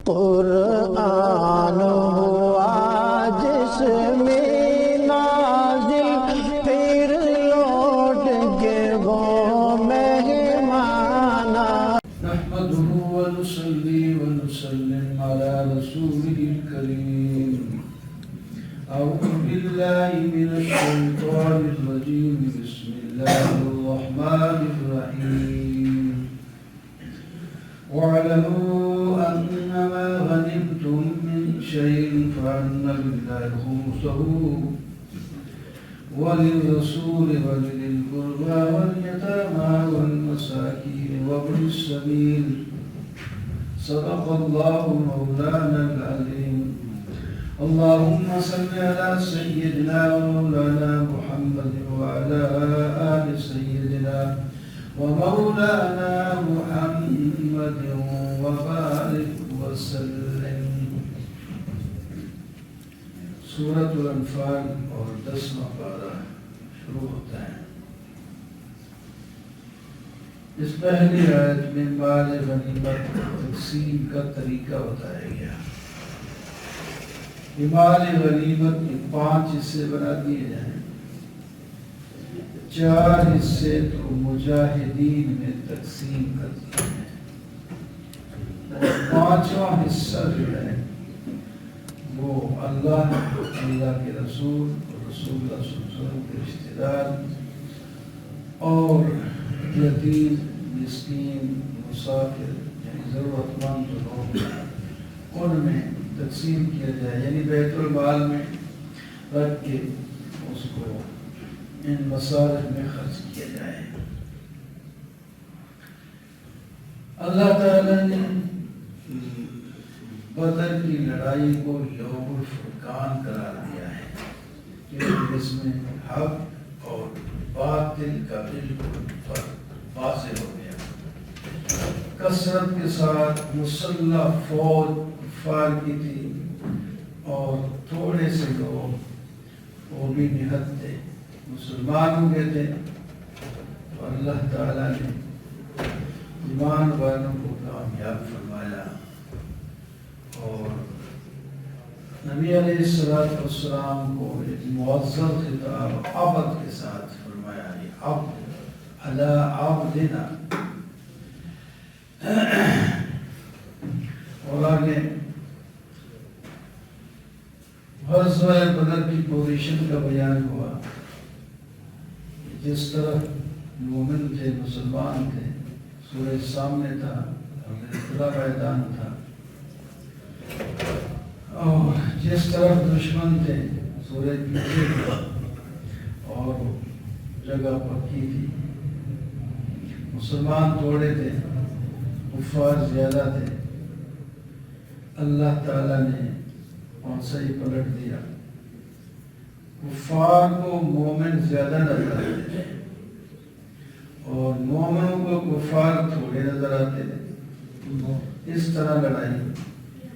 قرآن ہوا جس میں نازل پھر لوٹ کے وہ مہمان نحمده ونصلي ونسلم على رسوله الكريم أعوذ بالله من الشيطان الرجيم بسم الله الرحمن الرحيم واعلموا أنما غنمتم من شيء فأن لله خمسه وللرسول ولذي القربى واليتامى والمساكين وابن السبيل صدق الله مولانا العظيم اللهم صل على سيدنا ومولانا محمد وعلى آل سيدنا ومولانا محمد وبارك وسلم. سورۃ الانفال اور 10واں پارہ شروع ہوتا ہے. اس پہلی آیت میں مال غنیمت تقسیم کا طریقہ بتایا گیا. مال غنیمت کے 5 حصے بنا دیے جائیں. 4 حصے تو مجاہدین میں تقسیم کر دیے ہیں اور 5واں حصہ جو ہے وہ اللہ کے رسول اور رسول اللہ صلی اللہ علیہ وسلم کے رشتہ دار اور یتیم مسکین مسافر یعنی ضرورت مند لوگ ان میں تقسیم کیا جائے، یعنی بیت المال میں رکھ کے اس کو ان مصارف میں خرچ کیا جائے. اللہ تعالیٰ نے بدر کی لڑائی کو یوم الفرقان قرار دیا ہے کہ اس میں حق اور باطل کا بالکل فرق واضح ہو گیا. کثرت کے ساتھ مسلح فوج کفار کی تھی اور تھوڑے سے لوگ وہ بھی نہت تھے، مسلمان ہو گئے تھے. اور اللہ تعالیٰ نے ایمان والوں کو کامیاب فرمایا اور نبی علیہ السلام کو ایک معزز خطاب عبد کے ساتھ فرمایا، یہ عبد علی عبدنا. اور آگے غزوہ بدر کی پوزیشن کا بیان ہوا. جس طرح مومن تھے، مسلمان تھے، سورج سامنے تھا اور خدا میدان تھا، اور جس طرف دشمن تھے سورج پیچھے تھا اور جگہ پکی تھی. مسلمان تھوڑے تھے، کفار زیادہ تھے. اللہ تعالیٰ نے پانسا ہی پلٹ دیا. کفار کو مومن زیادہ نظر آتے تھے اور مومنوں کو کفار تھوڑے نظر آتے تھے. اس طرح لڑائی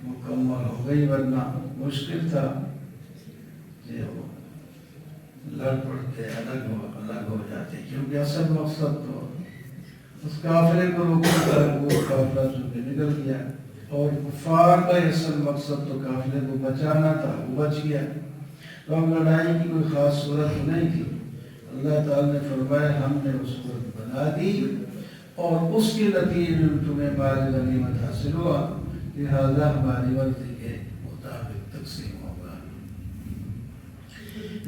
مکمل ہو گئی، ورنہ مشکل تھا کہ وہ لڑ پڑتے الگ ہو جاتے، کیونکہ اصل مقصد تو اس قافلے کو روکنے کا وہ قافلہ چونکہ نکل گیا اور کفار کا اصل مقصد تو قافلے کو بچانا تھا، وہ بچ گیا. تو اب لڑائی کی کوئی خاص صورت نہیں تھی. اللہ تعالیٰ نے فرمایا ہم نے وہ صورت بنا دی اور اس کے نتیجے میں تمہیں مال غنیمت حاصل ہوا، لہذا ہماری مرضی کے مطابق تقسیم ہوگا.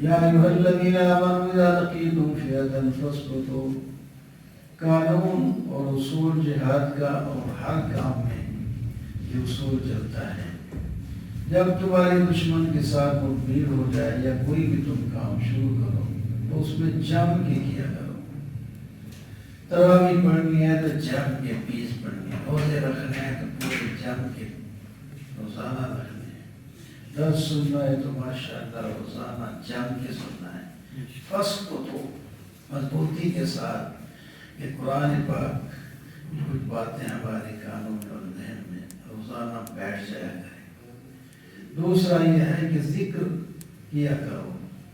یا ایھا الذین آمنوا اذا لقیتم فئۃ فاثبتوا. قانون اور اصول جہاد کا اور ہر کام میں یہ اصول چلتا ہے. جب تمہارے دشمن کے ساتھ مخبیر ہو جائے یا کوئی بھی تم کام شروع کرو تو اس میں جم کے کیا کرو. تراویح پڑھنی ہے تو جم کے 20 پڑھنی ہے، روزے رکھنے ہیں تو پورے جم کے روزانہ رکھنے ہیں. درس سننا ہے تو ماشاءاللہ روزانہ جم کے سننا ہے. فصل کو تو مضبوطی کے ساتھ کہ قرآن پاک کچھ باتیں ہمارے کانوں میں اور ذہن میں روزانہ بیٹھ جایا کرے. دوسرا یہ ہے کہ ذکر کیا کرو،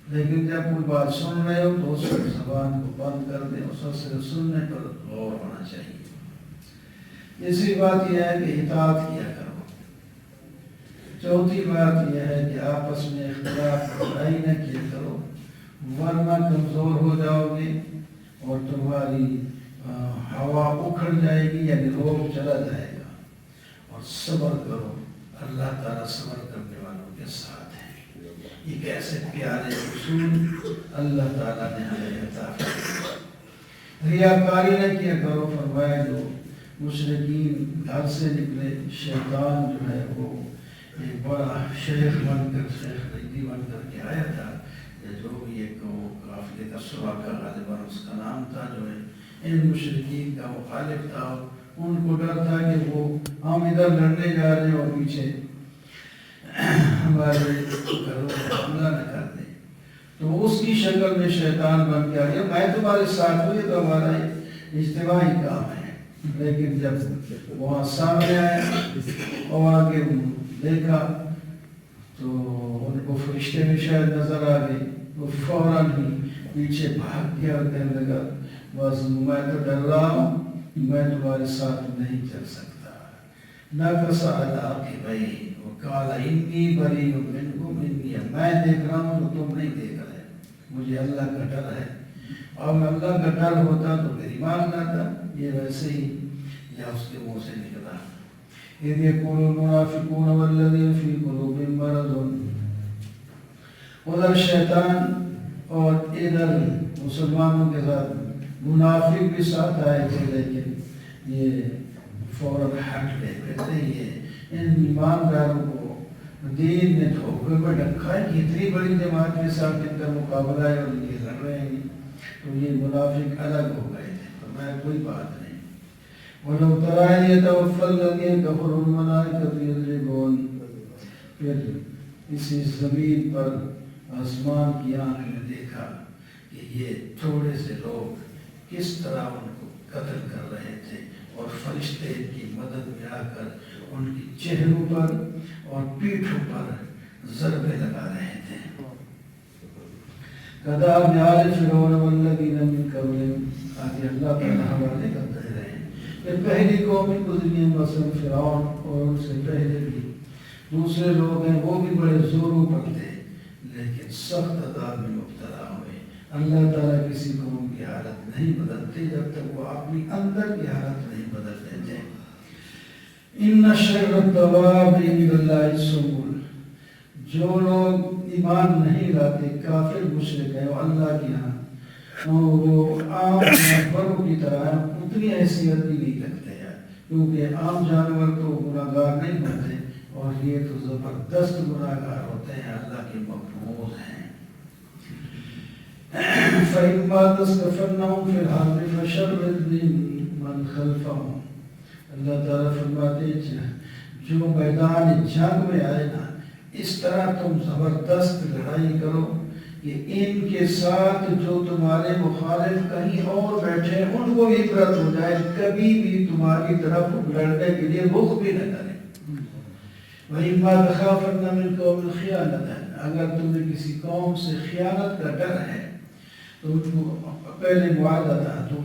لیکن جب کوئی بات سن رہے ہو تو اس زبان کو بند کر دیں، اس وقت صرف سننے پر غور ہونا چاہیے. تیسری بات یہ ہے کہ اطاعت کیا کرو. چوتھی بات یہ ہے کہ آپس میں اختلاف لڑائی نہ کیا کرو، ورنہ کمزور ہو جاؤ گے اور تمہاری ہوا اکھڑ جائے گی، یعنی روب چلا جائے گا۔ اور صبر کرو، اللہ تعالیٰ صبر کرنے والوں کے ساتھ ہے۔ یہ کیسے پیارے اصول اللہ تعالیٰ نے ہمیں عطا فرمائے۔ ریاکاری نہ کیا کرو، فرمایا جو مشرکین گھر سے نکلے، شیطان جو ہے وہ ایک بڑا شیخ بن کر، شیخ رجی بن کر کے آیا تھا، جو بھی ایک وہ قافلے کا سراقہ غالباً اس کا نام تھا، جو ہے ان مشرکین کا مخالف تھا، ان کو ڈر تھا کہ وہ ہم ادھر لڑنے جا رہے ہیں اور پیچھے ہمارے گھروں میں حملہ نہ کر دیں، تو اس کی شکل میں شیطان بن کے آ گیا، میں تمہارے ساتھ ہوں، یہ تو ہمارا اجتماعی کام ہے۔ لیکن جب وہاں سامنے آیا اور آگے دیکھا تو ان کو فرشتے میں شاید نظر آ گئی، وہ فوراً ہی پیچھے بھاگ گیا اور کہنے لگا بس میں تو ڈر رہا ہوں، میں تمہارے ساتھ نہیں چل سکتا۔ نَقَصَ عَلَىٰ عَقِبَيْهِ وَقَالَ إِنِّي بَرِيءٌ مِّنكُمْ إِنِّي، میں دیکھ رہا ہوں تو تم نہیں دیکھ رہے، مجھے اللہ کا ڈر ہے، اور اللہ کا ڈر ہوتا تو پھر ایمان لاتا۔ یہ ویسے ہی یا اس کے منہ سے نکلا۔ اِذْ يَقُولُ الْمُنَافِقُونَ وَالَّذِينَ فِي قُلُوبِهِم مَّرَضٌ، ادھر شیطان اور ادھر مسلمانوں کے ساتھ منافق بھی ساتھ آئے تھے، لیکن یہ فوراً ہٹ گئے، کہتے ہیں یہ ان ایمانداروں کو دین نے دھوکے میں رکھا ہے کہ اتنی بڑی جماعت کے ساتھ ان کا مقابلہ ہے اور یہ لڑ رہے ہیں، تو یہ منافق الگ ہو گئے تھے۔ فرمایا کوئی بات نہیں۔ وَلَوْ تَرَىٰ إِذْ يَتَوَفَّى الَّذِينَ كَفَرُوا الْمَلَائِكَةُ يَضْرِبُونَ، پھر اسی زمین پر آسمان کی آنکھ نے دیکھا کہ یہ تھوڑے سے لوگ کس طرح ان کو قتل کر رہے تھے، اور فرشتے ان کی مدد میں آ کر ان کی چہروں پر اور پیٹھوں پر ضربے لگا رہے تھے۔ كَدَأْبِ آلِ فِرْعَوْنَ وَالَّذِينَ مِن قَبْلِهِمْ، آگے اللہ تعالیٰ حوالے کرتے رہے ہیں کہ پہلی قومی گزری ہیں، مثلا فرعون اور ان سے پہلے بھی دوسرے لوگ ہیں، وہ بھی بڑے زوروں پر تھے لیکن سخت عذاب میں مبتلا ہوئے۔ اللہ تعالیٰ کسی قوم کی حالت نہیں بدلتے جب تک وہ اپنی اندر کی حالت نہیں بدل دیتے۔ ان شر الدواب عند اللہ الصم، جو لوگ ایمان نہیں لاتے، کافر مشرک ہیں، وہ اللہ کے ہاں وہ عام جانوروں کی طرح اتنی حیثیت بھی نہیں رکھتے ہیں، کیونکہ عام جانور تو گناہگار نہیں ہوتے اور یہ تو زبردست گناہگار ہوتے ہیں، اللہ کے مقبول ہیں۔ فَإِمَّا تَسْقَفَنَّهُمْ فِي الْحَرْبِ فَشَرِّدْ بِمَنْ خَلْفَهُمْ، اللہ تعالیٰ فرماتے ہیں جو میدان جنگ میں آئے نا، اس طرح تم زبردست لڑائی کرو کہ ان کے ساتھ جو تمہارے مخالف کہیں اور بیٹھے ان کو عبرت ہو جائے، کبھی بھی تمہاری طرف لڑنے کے لیے رخ بھی نہ کریں۔ وَإِمَّا تَخَافَنَّ مِنْ قَوْمٍ خِيَانَةً، اگر تمہیں کسی قوم سے خیانت کا ڈر ہے تو پہلے معاہدہ تھا تو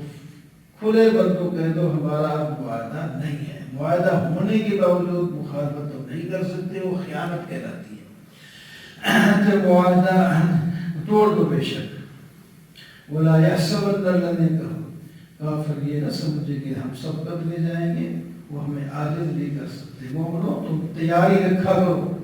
کھلے بل کو کہہ دو ہمارا اب معاہدہ نہیں ہے، معاہدہ ہونے کے باوجود مخالفت تو نہیں کر سکتے، وہ خیانت کہلاتی ہے۔ جب معاہدہ توڑ دو بے شک۔ وَلَا يَحْسَبَنَّ الَّذِينَ كَفَرُوا، کافر یہ نہ سمجھے کہ ہم سب بدلے جائیں گے، وہ ہمیں عاجز نہیں کر سکتے۔ مومنو تم تیاری رکھا کرو،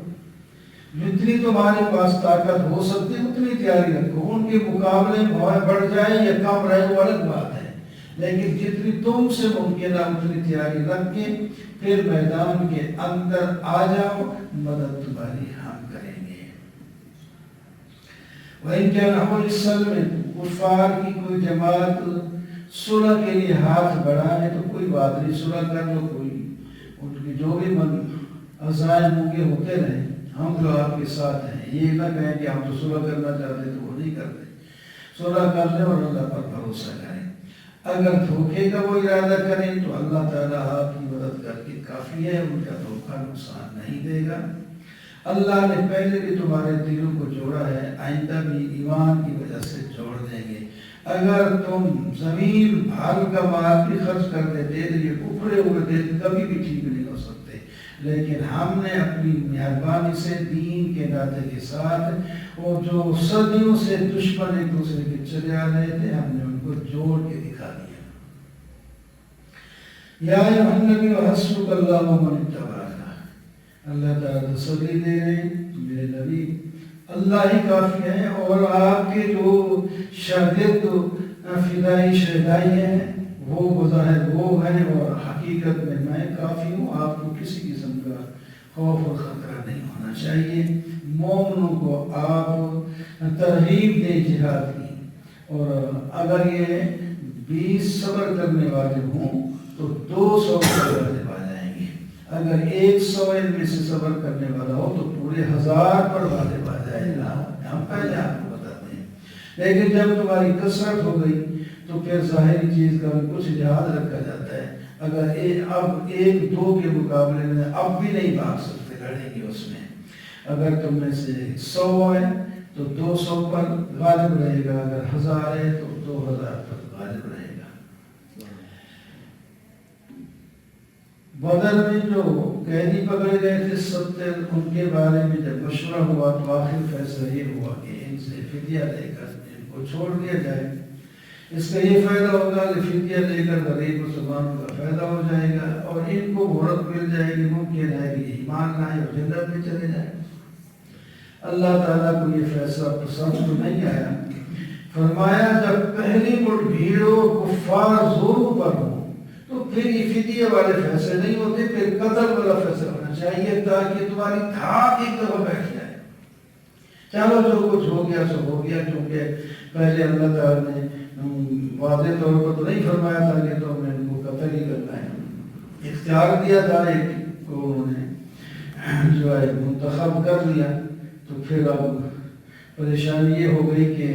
جتنی تمہارے پاس طاقت ہو سکتی اتنی تیاری رکھو، ان کے مقابلے میں بڑھ جائے یا کم رہے وہ الگ بات ہے، لیکن جتنی تم سے ممکن ہے اتنی تیاری رکھ کے پھر میدان کے اندر آ جاؤ، مدد تمہاری ہم کریں گے۔ وَإِنْ جَنَحُوا لِلسَّلْمِ، کفار کی کوئی جماعت صلح کے لیے ہاتھ بڑھائے تو کوئی بات نہیں، صلح کر لو، کوئی ان کی جو بھی عزائم ہوں گے ہوتے رہے، ہم جو آپ کے ساتھ ہیں، یہ نہ کہیں کہ ہم تو صلح کرنا چاہتے تو وہ نہیں کرتے، صلح کر لیں اور اللہ پر بھروسہ کریں۔ اگر دھوکے کا وہ ارادہ کریں تو اللہ تعالیٰ آپ کی مدد کر کے کافی ہے، ان کا دھوکہ نقصان نہیں دے گا۔ اللہ نے پہلے بھی تمہارے دلوں کو جوڑا ہے، آئندہ بھی ایمان کی وجہ سے جوڑ دیں گے۔ اگر تم زمین بھر کا مال بھی خرچ کر دیتے تو یہ اکھڑے ہوئے دل کبھی بھی ٹھیک نہیں ہو سکتے۔ لیکن ہم نے اپنی مہربانی سے دین کے ناطے کے ساتھ وہ جو صدیوں سے دشمن ایک دوسرے کے چلے آ رہے تھے ہم نے ان کو جوڑ کے دکھا دیا. یا ایھا النبی حسبک اللہ ومن اتبعک، اللہ تعالیٰ تسلی دے رہے ہیں میرے نبی اللہ ہی کافی ہے، اور آپ کے جو شاگرد فدائی شہدائی ہیں وہ بظاہر وہ ہیں، اور حقیقت میں کافی ہوں. آپ کو کسی قسم کا خوف اور خطرہ نہیں ہونا چاہیے. مومنوں کو آپ ترغیب دیں جہاد کی، اور اگر یہ 20 صبر کرنے والے ہوں تو 200 پر غالب آ جائیں گے. اگر 100 ان میں سے صبر کرنے والا ہو تو پورے 1000 پر غالب آ جائے گا. ہم پہلے آپ کو بتاتے ہیں. لیکن جب تمہاری کثرت ہو گئی تو پھر ظاہری چیز کا بھی کچھ لحاظ رکھا جاتا ہے. اگر اب 1-2 کے مقابلے میں اب بھی نہیں بھاگ سکتے، لڑیں گے اس میں. اگر تم میں سے 100 ہے تو 200 پر غالب رہے گا، اگر 1000 ہے تو 2000 پر غالب رہے گا. بدر میں جو قیدی پکڑے گئے تھے 70، ان کے بارے میں جب مشورہ ہوا تو آخر فیصلہ یہ ہوا کہ ان سے فدیہ لے کر ان کو چھوڑ دیا جائے. اس کا یہ فائدہ ہوگا کہ فدیہ لے کر غریب مسلمانوں کا فائدہ ہو جائے گا، اور ان کو مہلت مل جائے گی. ممکن ہے کہ ایمان لائے اور جنت میں چلے جائیں. اللہ تعالیٰ کو یہ فیصلہ پسند تو نہیں آیا. فرمایا جب پہلی مٹ بھیڑوں کفار زوروں پر ہو تو پھر یہ فدیہ والے فیصلے نہیں ہوتے، پھر قتل والا فیصلہ ہونا چاہیے تاکہ تمہاری دھاک ایک دفعہ بیٹھ جائے. چلو جو کچھ ہو گیا سو ہو گیا، کیونکہ پہلے اللہ تعالیٰ نے واضح طور پر تو نہیں فرمایا تھا کہ تم نے ان کو قتل ہی کرنا ہے. اختیار دیا تھا، ایک کو انہوں نے جو ہے منتخب کر لیا. تو پھر اب پریشانی یہ ہو گئی کہ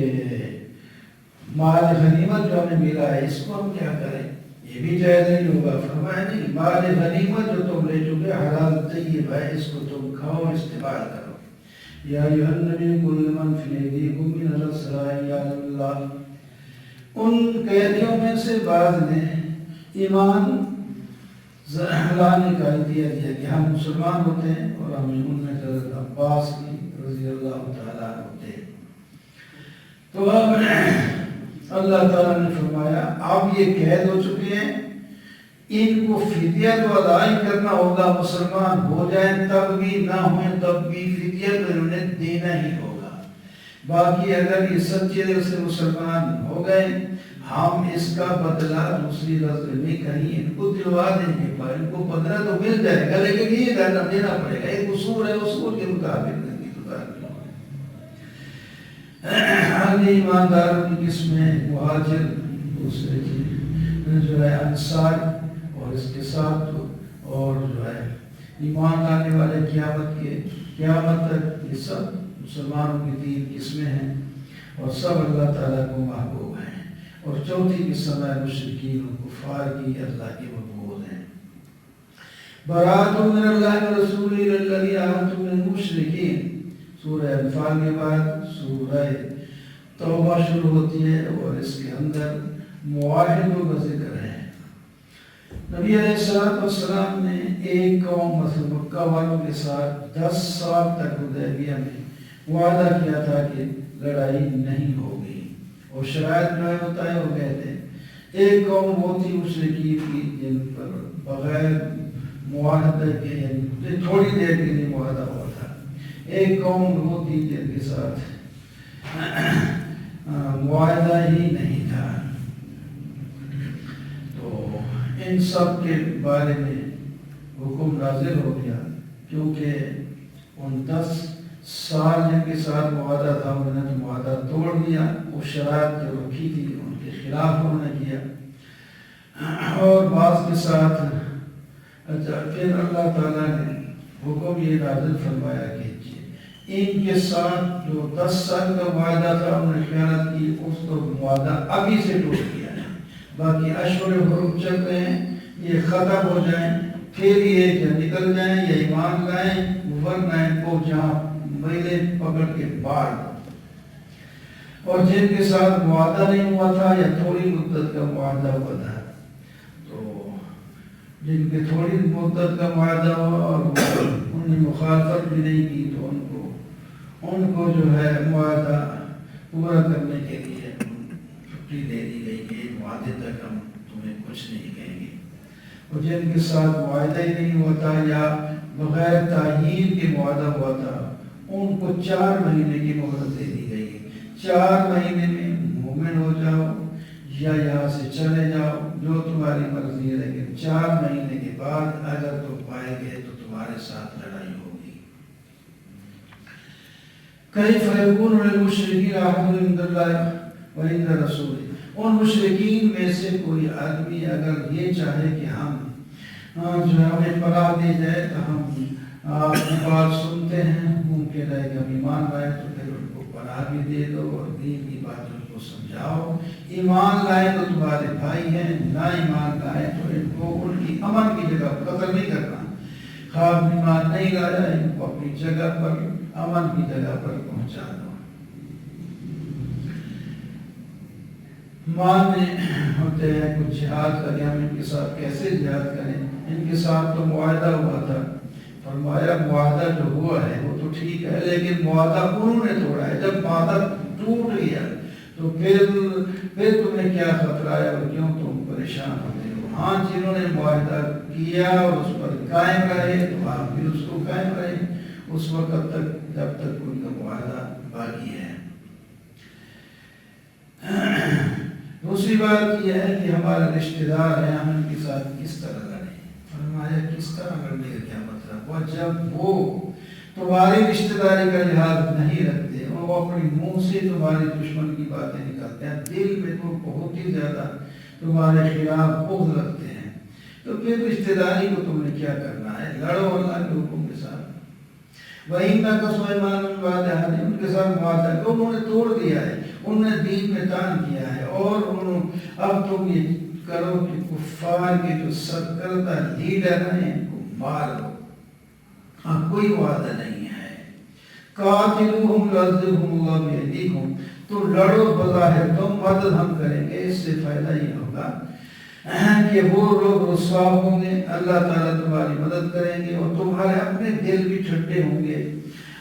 مال غنیمت جو ہمیں ملا ہے اس کو ہم کیا کریں، یہ بھی جائز نہیں ہوگا. فرمایا نہیں، مال غنیمت جو تم لے چکے حلال طیب ہے، اس کو تم کھاؤ استعمال کرو. یا ایھا النبی قل لمن فی ایدیکم من الاسری یعلم اللہ. ان قیدیوں میں سے بعض نے ایمان لانے کا دیا کہ ہم مسلمان ہوتے ہیں، اور ہم ان میں حضرت عباس کی رضی اللہ تعالیٰ ہوتے ہیں. تو اب اللہ تعالیٰ نے فرمایا اب یہ قید ہو چکے ہیں، ان کو فدیہ تو ادا ہی کرنا ہوگا. مسلمان ہو جائیں تب بھی، نہ ہوئیں تب بھی فدیہ تو انہیں دینا ہی ہوگا. باقی اگر یہ سچے دل سے مسلمان ہو گئے ہم اس کا بدلہ دوسری رزق میں کہیں ان کو دلوا دیں گے، پر ان کو بدلہ تو مل جائے گا، لیکن یہ دینا پڑے گا. ایک اصول ہے، اصول کے مطابق نہیں تو ایمانداروں کی قسمیں مہاجر، دوسرے کی جو ہے انصار، اور اس کے ساتھ اور جو ہے ایمان لانے والے قیامت تک. یہ سب مسلمانوں کی 3 قسمیں ہیں، اور سب اللہ تعالیٰ کو محبوب ہیں. اور چوتھی قسم ہے مشرکین و کفار کی، اللہ کے مقبول ہیں. برات من اللہ و رسولہ الذین عاہدتم من المشرکین. سورہ انفال کے بعد سورہ توبہ شروع ہوتی ہے، اور اس کے اندر معاہدوں کا ذکر ہے. نبی علیہ السلام نے ایک قوم مثل مکہ والوں کے ساتھ 10 سال تک حدیبیہ میں وعدہ کیا تھا کہ لڑائی نہیں ہوگی، اور شرائط میں ہوتا ہے وہ کہتے ہیں. ایک قوم وہ تھی مشرکین کی جن پر بغیر معاہدہ کے یعنی تھوڑی دیر کے لیے معاہدہ ہوا تھا. ایک قوم وہ تھی جن کے ساتھ معاہدہ ہی نہیں تھا. تو ان سب کے بارے میں حکم نازل ہو گیا، کیونکہ ان 10 سال جن کے ساتھ معاہدہ تھا انہوں نے معاہدہ توڑ دیا. وہ شرائط جو رکھی تھی ان کے خلاف انہوں نے کیا، اور بعض کے ساتھ پھر اللہ تعالیٰ نے حکم یہ نازل فرمایا کہ ان کے ساتھ جو 10 سال کا معاہدہ تھا انہوں نے خیانت کی، اس کو معاہدہ ابھی سے ٹوٹ دیا ہے. باقی اشہر حرم چل رہے ہیں، یہ ختم ہو جائیں، پھر یہ کہ نکل جائیں یا ایمان لائیں، ورنہ ان کو جہاں میلے پکڑ کے باہر. اور جن کے ساتھ معاہدہ نہیں ہوا تھا یا تھوڑی مدت کا معاہدہ ہوا تھا تو جن کے تھوڑی مدت کا معاہدہ ہوا اور انہوں نے مخالفت بھی نہیں کی تو ان کو جو ہے معاہدہ پورا کرنے کے لیے چھٹی دے دی گئی کہ ایک معاہدے تک ہم تمہیں کچھ نہیں کہیں گے. اور جن کے ساتھ معاہدہ ہی نہیں ہوتا یا بغیر تعیین کے معاہدہ ہوا تھا ان کو 4 مہینے کی مہلت دے دی گئی ہے. 4 مہینے میں مومن ہو جاؤ یا یہاں سے چلے جاؤ جو تمہاری مرضی ہے، لیکن 4 مہینے کے بعد اگر تم پائے گئے تو تمہارے ساتھ لڑائی ہوگی. کیف یکون للمشرکین عہد عند اللہ وعند رسولہ. ان مشرکین میں سے کوئی آدمی اگر یہ چاہے کہ ہم جو ہمیں پناہ دی جائے تو ہم آپ کی بات سنتے ہیں، ممکن ہے کہ ہم ایمان لائے تو پھر ان کو پناہ بھی دے دو اور دین کی بات ان کو سمجھاؤ. ایمان لائے تو تمہارے بھائی ہیں، نہ ایمان لائے تو ان کو ان کی امن کی جگہ قتل نہیں کرنا. خواب ایمان نہیں لایا ان کو اپنی جگہ پر امن کی جگہ پر پہنچا دو. ماننے ہوتے ہیں کچھ جہاد کا کہ ہم ان کے ساتھ کیسے جہاد کریں. ان کے ساتھ تو معاہدہ ہوا تھا. فرمایا معاہدہ جو ہوا ہے وہ تو ٹھیک ہے لیکن معاہدہ انہوں نے توڑا ہے. جب معاہدہ ٹوٹ گیا تو پھر تمہیں کیا خطرہ ہے اور کیوں تم پریشان ہوتے ہو. ہاں جنہوں نے معاہدہ کیا اور اس پر قائم رہے تو آپ بھی اس کو قائم رہے اس وقت تک جب تک ان کا معاہدہ باقی ہے. دوسری بات یہ ہے کہ ہمارے رشتہ دار ہیں، ہم ان کے ساتھ کس طرح لڑیں. فرمایا کس طرح لڑنے کا کیا مطلب. اور جب وہ تمہاری رشتہ داری کا لحاظ نہیں رکھتے اور وہ اپنی منہ سے تمہاری دشمن کی باتیں نکالتے ہیں، دل میں تو بہت ہی زیادہ تمہارے خلاف بغض رکھتے ہیں، تو پھر رشتہ داری کو تم نے کیا کرنا ہے. لڑو اللہ کے حکم کے ساتھ. وہی نہ کسو ایمان ان کے ساتھ معاہدہ تو انہوں نے توڑ دیا ہے، انہوں نے دین میں تان کیا ہے. اور اب تم یہ کرو کہ کفار کے جو سرکردہ لیڈر ہیں ان کو مار دو. ہاں کوئی وعدہ نہیں ہے. قاتلوہم یعذبہم اللہ بایدیکم. تو لڑو بظاہر تم، مدد ہم کریں گے. اس سے فائدہ یہ ہوگا کہ وہ لوگ رسوا ہوں گے، اللہ تعالیٰ تمہاری مدد کریں گے اور تمہارے اپنے دل بھی ٹھنڈے ہوں گے.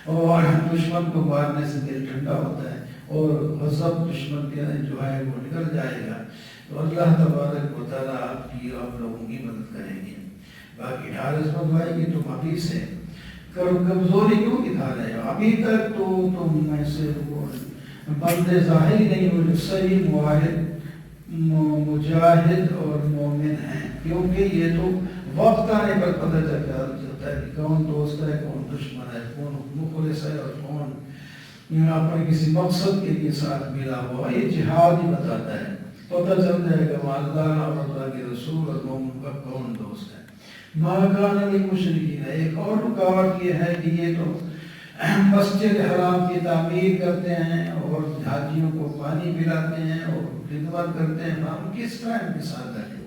اور دشمن کو مارنے سے دل ٹھنڈا ہوتا ہے اور غضب دشمن کے جو ہے وہ نکل جائے گا. تو اللہ تبارک و تعالیٰ آپ لوگوں کی مدد کریں گے. باقی ڈھال عصمت بھائی کی تم ابھی سے کمزوری کیوں دکھا رہے ہو؟ ابھی تک تو تم میں سے بندے ظاہر ہی نہیں ہو جو صحیح معاہد مجاہد اور مومن ہیں. کیونکہ یہ تو وقت آنے پر پتہ چلتا ہے کہ کون دوست ہے، کون دشمن ہے، کون مخلص ہے اور کون اپنے کسی مقصد کے لیے ساتھ ملا ہوا. یہ جہاد ہی بتاتا ہے. پتہ چل جائے گا اللہ اور اللہ کے رسول اور مومن کا کون دوست ہے. ماکان للمشرکین. ایک اور رکاوٹ یہ ہے کہ یہ تو مسجد حرام کی تعمیر کرتے ہیں اور حاجیوں کو پانی پلاتے ہیں اور خدمت کرتے ہیں. ہم کس طرح ان کے ساتھ رہے.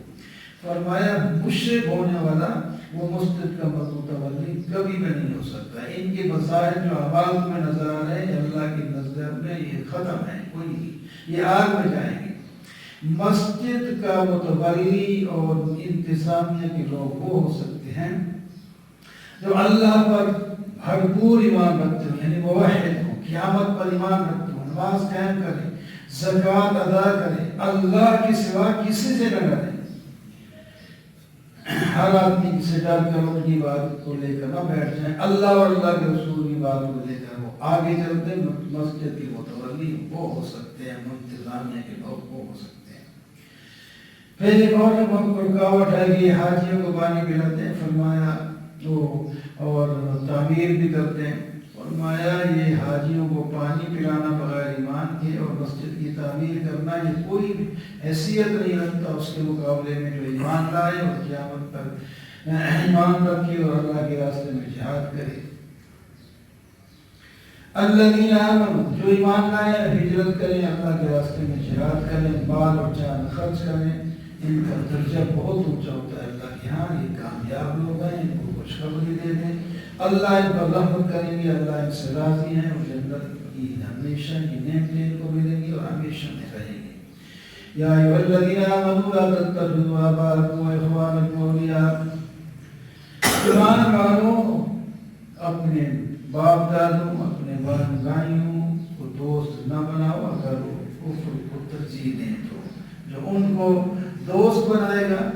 فرمایا مشرک ہونے والا وہ مسجد کا متولی کبھی بھی نہیں ہو سکتا. ان کے بظاہر جو اعمال میں نظر آ رہے ہیں اللہ کی نظر میں یہ ختم ہے، کوئی نہیں، یہ آگ میں جائیں گے. مسجد کا متولی اور انتظامیہ کے لوگ وہ ہو سکتے ہیں جو اللہ پر بھرپور ایمان رکھتے ہیں، یعنی موحد ہوں، قیامت پر ایمان رکھتے ہوں، نماز قائم کریں، زکوٰۃ ادا کریں، اللہ کے سوا کسی سے نہ ڈریں. ہر آدمی سے ڈر کر ان کی بات کو لے کر نہ بیٹھ جائیں. اللہ اور اللہ کے رسول کی بات کو لے کر وہ آگے چلتے. مسجد کے متولی وہ ہو سکتے ہیں، انتظامیہ کے لوگ وہ ہو سکتے ہیں. پھر ایک اور رکاوٹ ہے کہ حاجیوں کو پانی پلاتے ہیں. فرمایا تو اور تعمیر بھی کرتے ہیں. فرمایا یہ حاجیوں کو پانی پلانا بغیر ایمان کے اور مسجد کی تعمیر کرنا یہ کوئی حیثیت نہیں رکھتا اس کے مقابلے میں جو ایمان لائے اور قیامت پر ایمان رکھے اور اللہ کے راستے میں جہاد کرے. الذین آمنوا. جو ایمان لائے ہجرت کریں، اللہ کے راستے میں جہاد کریں، مال اور جان خرچ کریں. ان کا درجہ بہت اونچا ہوتا ہے اللہ کے ہاں. یہ کامیاب لوگ ہیں، ان کو خوشخبری دے دیں. اللہ ان پر رحمت کریں گے، اللہ ان سے راضی ہیں اور جنت کی ہمیشہ کی نعمتیں ان کو ملیں گی اور ہمیشہ میں رہیں گے. یا ایھا الذین آمنوا لا تتخذوا آباءکم واخوانکم اولیاء، ایمان والوں اپنے باپ دادوں اپنے بہن بھائیوں کو دوست نہ بناؤ اگر وہ کفر کو ترجیح دیں تو، جو ان کو دوست بنائے گا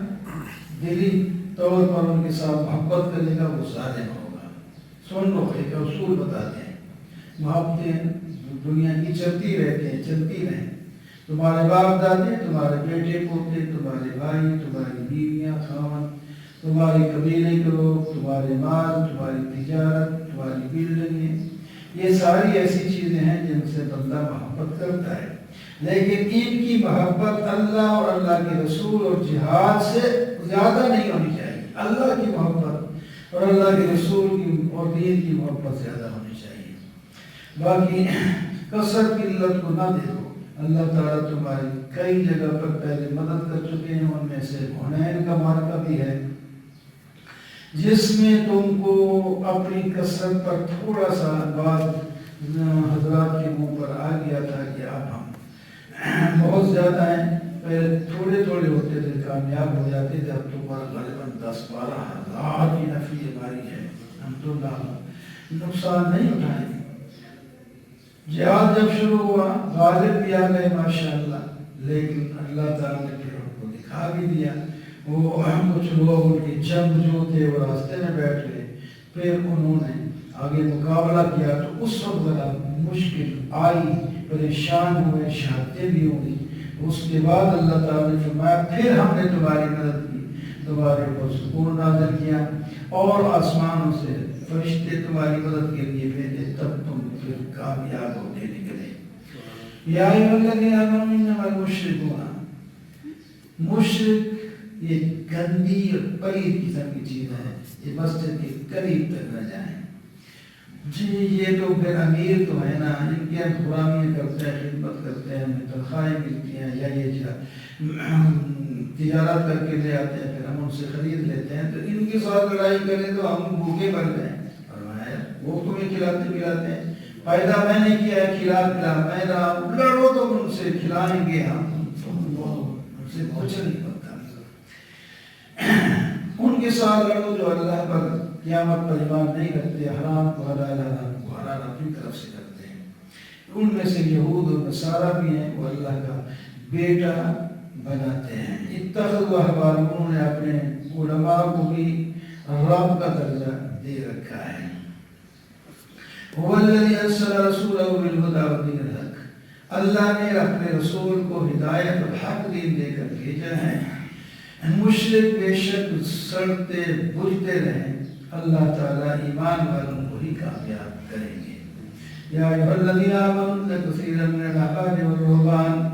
دلی طور پر ان کے ساتھ محبت کرے گا وہ ظالم ہوگا۔ سن لو، ایک اصول بتاتے ہیں، محبتیں دنیا کی چلتی رہتے ہیں، چلتی رہیں، تمہارے باپ دادے، تمہارے بیٹے پوتے، تمہارے بھائی، تمہاری بیویاں خاوند، تمہارے قبیلے کے لوگ، تمہارے مال، تمہاری تجارت، تمہاری بلڈنگیں، یہ ساری ایسی چیزیں ہیں جن سے بندہ محبت کرتا ہے، لیکن ان کی محبت اللہ اور اللہ کے رسول اور جہاد سے زیادہ نہیں ہونی چاہیے۔ اللہ کی محبت اور اللہ کے رسول کی اور دین کی محبت زیادہ ہونی چاہیے۔ باقی کثرت کی قلت کو نہ دیکھو، اللہ تعالیٰ تمہاری کئی جگہ پر پہلے مدد کر چکے ہیں، ان میں سے حنین کا معرکہ بھی ہے جس میں تم کو اپنی کثرت پر تھوڑا سا بات حضرات کے منہ پر آ گیا تھا کہ اب ہم بہت زیادہ ہیں، پہلے تھوڑے تھوڑے ہوتے تھے، کامیاب ہو جاتے تھے، اب تو غالباً 10-12 ہزار کی نفی ہماری ہے، ہم تو نقصان نہیں اٹھائیں۔ جہاد جب شروع ہوا غالب بھی آ گئے ماشاءاللہ، لیکن اللہ تعالیٰ نے پھر ان کو دکھا بھی دیا، وہ کچھ لوگ ان کے جنگ جو تھے وہ راستے میں بیٹھ گئے، پھر انہوں نے آگے مقابلہ کیا تو اس وقت ذرا مشکل آئی، پریشان ہوئے، شہادتیں بھی ہوئی، اس کے بعد اللہ تعالیٰ نے فرمایا پھر ہم نے تمہاری مدد کی، تمہارے اوپر سکون نازل کیا اور آسمانوں سے فرشتے تمہاری مدد کے لیے بھیجے، تب تم پھر کامیاب ہوتے نکلے۔ یا ایھا الذین آمنوا انما المشرکون، مشرک یہ گندی اور پلید قسم کی چیز ہے، یہ مسجد کے قریب تک نہ جائیں۔ جی یہ تو پھر امیر تو ہے نا، ان کی غلامیاں کرتے ہیں، خدمت کرتے ہیں، ہمیں تنخواہیں ملتی ہیں، یا یہ تجارت کر کے لے آتے ہیں، پھر ہم ان سے خرید لیتے ہیں، تو ان کے ساتھ لڑائی کریں تو ہم بھوکے مر جائیں۔ فرمایا وہ تمہیں کھلاتے پلاتے ہیں، فائدہ میں نے کیا ہے، کھلا میں رہا ہوں، لڑو تو ان سے کھلائیں گے ہم، ان سے کچھ نہیں پتا، ان کے ساتھ لڑو جو اللہ پر قیامت پر ایمان نہیں رکھتے، حرام کو حلال، حرام کو حلال اپنی طرف سے کرتے ہیں۔ ان میں سے یہود اور نصارہ بھی ہیں، وہ اللہ کا بیٹا بناتے ہیں۔ اتخذوا احبارهم، انہوں نے اپنے علماء کو بھی رب کا درجہ دے رکھا ہے۔ هو الذي ارسل رسوله بالهدى ودين الحق، اللہ نے اپنے رسول کو ہدایت اور حق دین دے کر بھیجا ہے۔ مشرک بے شک سڑتے بجھتے رہیں، اللہ تعالیٰ ایمان والوں کو ہی کامیاب کریں گے۔ یا ایھا الذین آمنوا ان کثیرا من الاحبار والرہبان،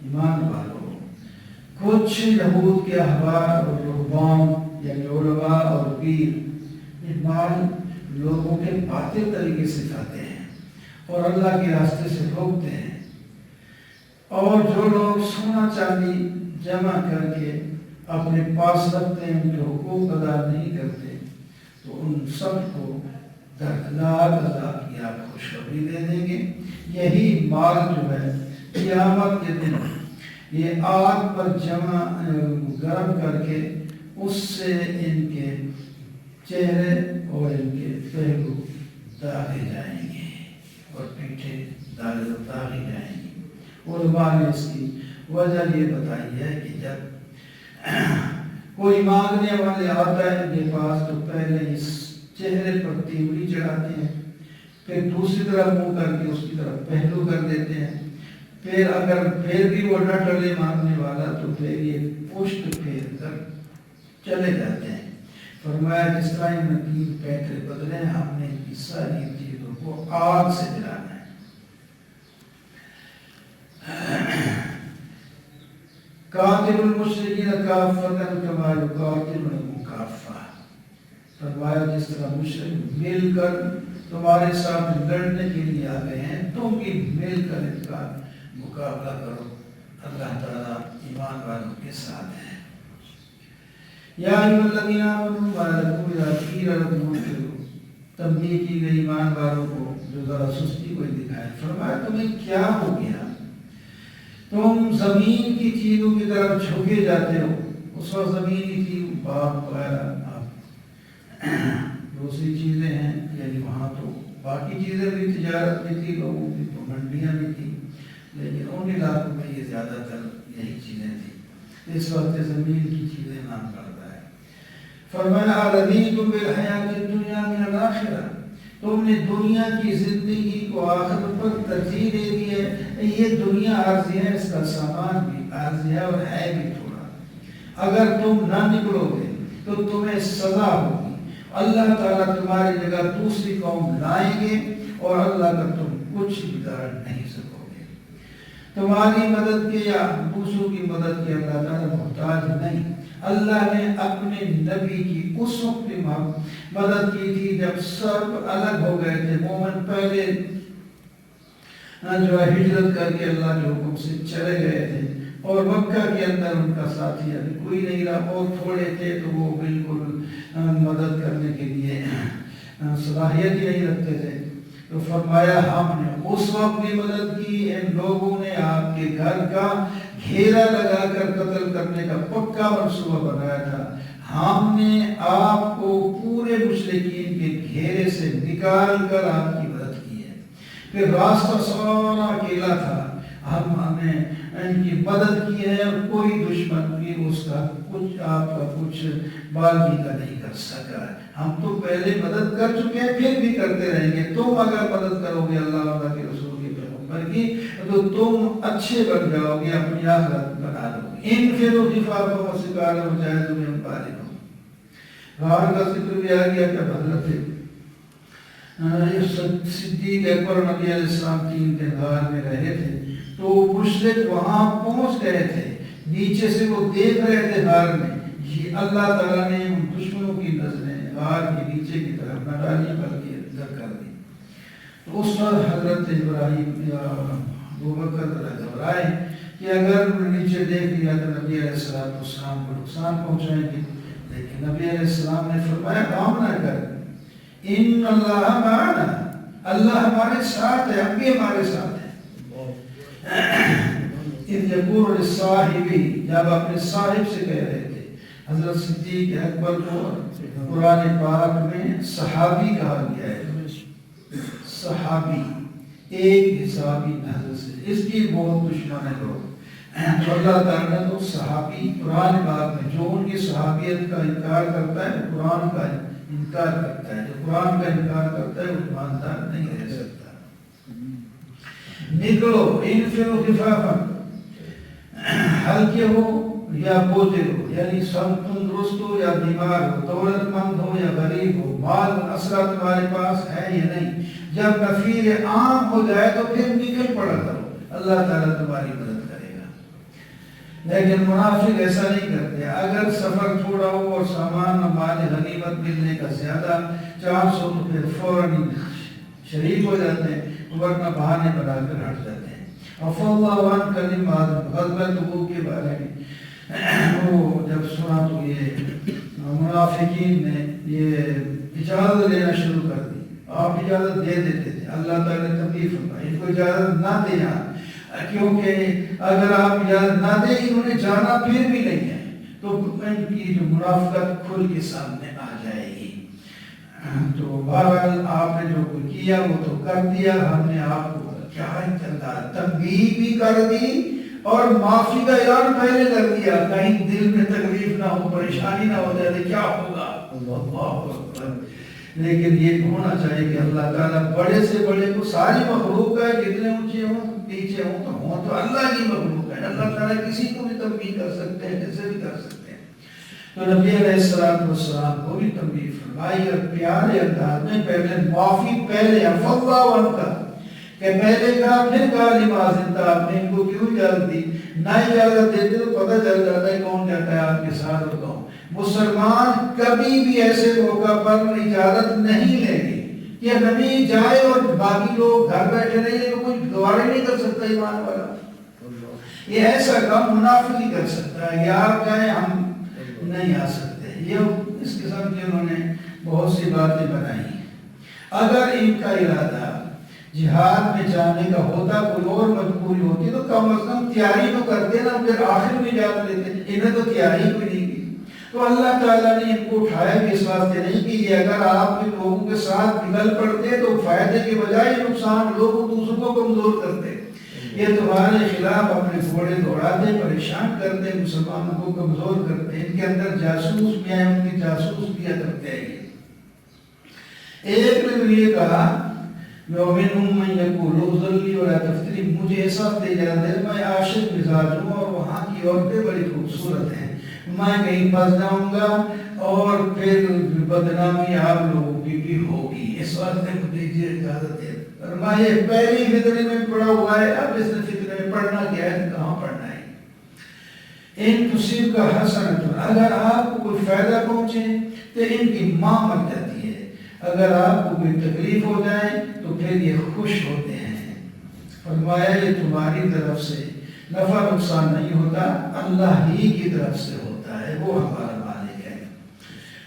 ایمان والوں کچھ یہود کے احبار اور رہبان یعنی علماء اور پیر ایمان لوگوں کے باطل طریقے سکھاتے ہیں اور اللہ کے راستے سے روکتے ہیں، اور جو لوگ سونا چاندی جمع کر کے اپنے پاس رکھتے ہیں، جو حقوق ادا نہیں کرتے، تو ان سب کو دردناک عذاب کی آپ خوشخبری دے دیں گے۔ یہی مال جو ہے قیامت کے دن یہ آگ پر جمع گرم کر کے اس سے ان کے چہرے اور ان کے پہلو داغے جائیں گے اور پیٹھیں داغی جائیں گی۔ علماء نے اس کی وجہ یہ بتائی ہے کہ جب کوئی مانگنے والے آتا ہے ان کے پاس تو پہلے اس چہرے پر تیوری چڑھاتے ہیں، پھر دوسری طرف منہ کر کے اس کی طرف پہلو کر دیتے ہیں، پھر اگر پھر بھی وہ نہ ٹلے مانگنے والا تو پھر یہ پشت پھیر کر چلے جاتے ہیں۔ فرمایا جس طرح ان 3 پیکرے بدلے ہیں، ہم نے ان کی ساری چیزوں کو آگ سے جلانا ہے۔ قاتل المشرکین کافۃ کما یقاتلونکم کافۃ، فرمایا جس طرح مشرک مل کر تمہارے ساتھ لڑنے کے لیے آ گئے ہیں، تم بھی مل کر ان کا مقابلہ کرو، اللہ تعالیٰ ایمان والوں کے ساتھ ہے۔ یا ایھا الذین آمنوا ما لکم اذا قیل لکم انفروا، تنبیہ کی گئی ایمان والوں کو جو ذرا سستی کو دکھائے، فرمایا تمہیں کیا ہو گیا، تم زمین کی چیزوں کی طرف جھکے جاتے ہو. اس وقت زمین کی چیز باغ وغیرہ دوسری چیزیں ہیں، یعنی وہاں تو باقی چیزیں بھی تجارت میں تھی، لوگوں کی تو منڈیاں بھی تھیں، لیکن ان علاقوں میں یہ زیادہ تر یہی چیزیں تھیں. اس وقت زمین کی چیزیں نام کرتا ہے. فرمایا رضیتم بالحیات الدنیا من الآخرہ، تم نے دنیا کی زندگی کو آخرت پر ترجیح دے دی ہے. یہ دنیا عارضی ہے، اس کا سامان بھی عارضی ہے اور ہے بھی تھوڑا. اگر تم نہ نکلو گے تو تمہیں سزا ہوگی. اللہ تعالیٰ تمہاری جگہ دوسری قوم لائیں گے اور اللہ کا تم کچھ بگاڑ نہیں سکو گے. تمہاری مدد کے یا دوسروں کی مدد کے اللہ تعالیٰ محتاج نہیں. اللہ نے اپنے نبی کی اس وقت مدد کی تھی جب سب الگ ہو گئے تھے. مومن پہلے جو ہجرت کر کے اللہ کے حکم سے چلے گئے تھے اور مکہ کے اندر ان کا ساتھی ابھی کوئی نہیں رہا، اور تھوڑے تھے تو وہ بالکل مدد کرنے کے لیے صلاحیت ہی نہیں رکھتے تھے. تو فرمایا ہم نے اس وقت بھی مدد کی. ان لوگوں نے آپ کے گھر کا گھیرا لگا کر قتل کرنے کا پکا منصوبہ بنایا تھا. ہم نے آپ کو پورے مشرکین کے گھیرے سے نکال کر آپ کی مدد کی ہے. پھر راستہ سارا اکیلا تھا. ہم نے ان کی مدد کی ہے اور کوئی دشمن بھی اس کا کچھ آپ کا کچھ بالگی کا نہیں کر سکا. ہم تو پہلے مدد کر چکے ہیں، پھر بھی کرتے رہیں گے. تم اگر مدد کرو گے اللہ کے رسول کے پیغمبر کی تو تم اچھے بن جاؤ گے، اپنی آخرت بنا لو گے. انفروا خفافا وثقالا وجاہدوا باموالکم. غار کا ذکر بھی آ گیا کہ حضرت صدیق اکبر نبی علیہ السلام 3 دن غار میں رہے تھے. تو مشرک وہاں پہنچ گئے تھے، نیچے سے وہ دیکھ رہے تھے غار میں. یہ اللہ تعالیٰ نے ان دشمنوں کی نظریں غار کے نیچے کی طرف نہ ڈالی بلکہ ادھر کر دی. تو اس وقت حضرت ابراہیم یا ابوبکر گھبرائے کہ اگر نیچے دیکھ لیا تو نبی علیہ السلام کو نقصان پہنچائیں گے. لیکن نبی علیہ السلام نے فرمایا کام نہ کر، ان اللہ معنا، اللہ ہمارے ساتھ ہے، اب بھی ہمارے ساتھ ہے. اذ یقول لصاحبہ، جب اپنے صاحب سے کہہ رہے تھے. حضرت صدیق اکبر کو قرآن پاک میں صحابی کہا گیا ہے. صحابی ایک حسابی حضرت سے، اس کی بہت دشمن ہے لوگ. تو اللہ تعالیٰ نے تو صحابی قرآن پاک میں جو ان کی صحابیت کا انکار کرتا ہے قرآن کا انکار کرتا ہے. جو قرآن کا انکار کرتا ہے وہ ایماندار نہیں رہ سکتا. نکلو انفروا خفافا، ہلکے ہو یا بوجھے ہو، یعنی سب تندرست ہو یا بیمار ہو، دولت مند ہو یا غریب ہو، مال اسرا تمہارے پاس ہے یا نہیں. جب نفیر عام ہو جائے تو پھر نکل پڑا کرو، اللہ تعالیٰ تمہاری مدد کرے گا. لیکن منافق ایسا نہیں کرتے. اگر سفر تھوڑا ہو اور سامان و مال غنیمت ملنے کا زیادہ چانس ہو تو پھر فوراً شریک ہو جاتے ہیں، ورنہ بہانے بنا کر ہٹ جاتے ہیں. عفا اللہ عنک لما غزوہ تبوک کے بارے میں وہ جب سنا تو یہ منافقین نے یہ اجازت لینا شروع کر دی. آپ اجازت دے دیتے تھے، اللہ تعالیٰ نے تنبیہ فرمائی ان کو اجازت نہ دینا، کیونکہ اگر آپ اجازت نہ دیں انہوں نے جانا پھر بھی نہیں ہے تو ان کی جو منافقت کھل کے سامنے آ جائے گی. تو بہرحال آپ نے جو کچھ کیا وہ تو کر دیا. ہم نے آپ کو کیا تنبیہ بھی کر دی اور معافی کا اعلان پہلے کر دیا، کہیں دل میں تکلیف نہ ہو، پریشانی نہ ہو جائے کیا ہوگا. اللہ اکبر. لیکن یہ ہونا چاہیے کہ اللہ تعالیٰ بڑے سے بڑے کو ساری مخلوق ہے، جتنے اونچے ہوں پیچھے ہوں تو اللہ کی مخلوق ہے. اللہ تعالیٰ کسی کو بھی تنبیہ کر سکتے ہیں، کیسے بھی کر سکتے ہیں. تو نبی علیہ السلام کو بھی تنبیہ فرمائی اور پیارے انداز میں پہلے معافی پہلے افوا عنکا کہ پہلے کہا پھر کہا لما زنتا. آپ نے ان کو کیوں اجازت دی؟ نہ اجازت دیتے تو پتہ چل جاتا ہے کون جاتا ہے آپ کے ساتھ اور کون. مسلمان کبھی بھی ایسے موقع پر اجازت نہیں لیں گے کہ نبی جائے اور باقی لوگ گھر بیٹھے رہیں تو کوئی گوارا نہیں کر سکتا ایمان والا. یہ ایسا کام منافق ہی کر سکتا ہے. یا آپ جائیں ہم نہیں آ سکتے. یہ اس قسم کی انہوں نے بہت سی باتیں بنائی. اگر ان کا ارادہ جہاد میں جانے کا ہوتا کوئی اور مجبوری ہوتی تو کم از کم تیاری تو کرتے نا، پھر آخر میں جان لیتے، انہیں تو تیاری کوئی نہیں کی۔ تو اللہ تعالیٰ نے ان کو اٹھایا کہ اس واسطے نہیں کہ یہ اگر آپ کے لوگوں کے ساتھ نکل پڑتے تو فائدے کے بجائے نقصان، لوگوں دوسروں کو کمزور کرتے، یہ تمہارے خلاف اپنے گھوڑے دوڑاتے، پریشان کرتے، مسلمانوں کو کمزور کرتے، ان کے اندر جاسوس بھی ہیں، ان کی جاسوس بھی کرتے ہیں۔ ایک نے بھی یہ کہا وَمِنْهُمْ مَنْ يَقُولُ ذَلِّ وَلَا تَفْتِرِ، مجھے احساس دے جاتا ہے میں عاشق مزاج ہوں اور وہاں کی عورتیں بڑی خوبصورت ہیں، میں کہیں پھنس جاؤں گا اور پھر بدنامی آپ لوگوں کی بھی ہوگی، اس واسطے مجھے اجازت ہے۔ فرمایا پہلی فتنے میں پڑا ہوا ہے، اب اس نے فتنے میں پڑھنا کیا ہے، کہاں پڑھنا ہے؟ ان تصیب کا حسنۃ، اگر آپ کو کوئی فائدہ پہنچے تو ان کی ماں مر جاتی ہے، اگر آپ کو کوئی تکلیف ہو جائے تو پھر یہ خوش ہوتے ہیں۔ فرمایا یہ تمہاری طرف سے نفع نقصان نہیں ہوتا، اللہ ہی کی طرف سے ہوتا ہے، وہ ہمارا مالک ہے۔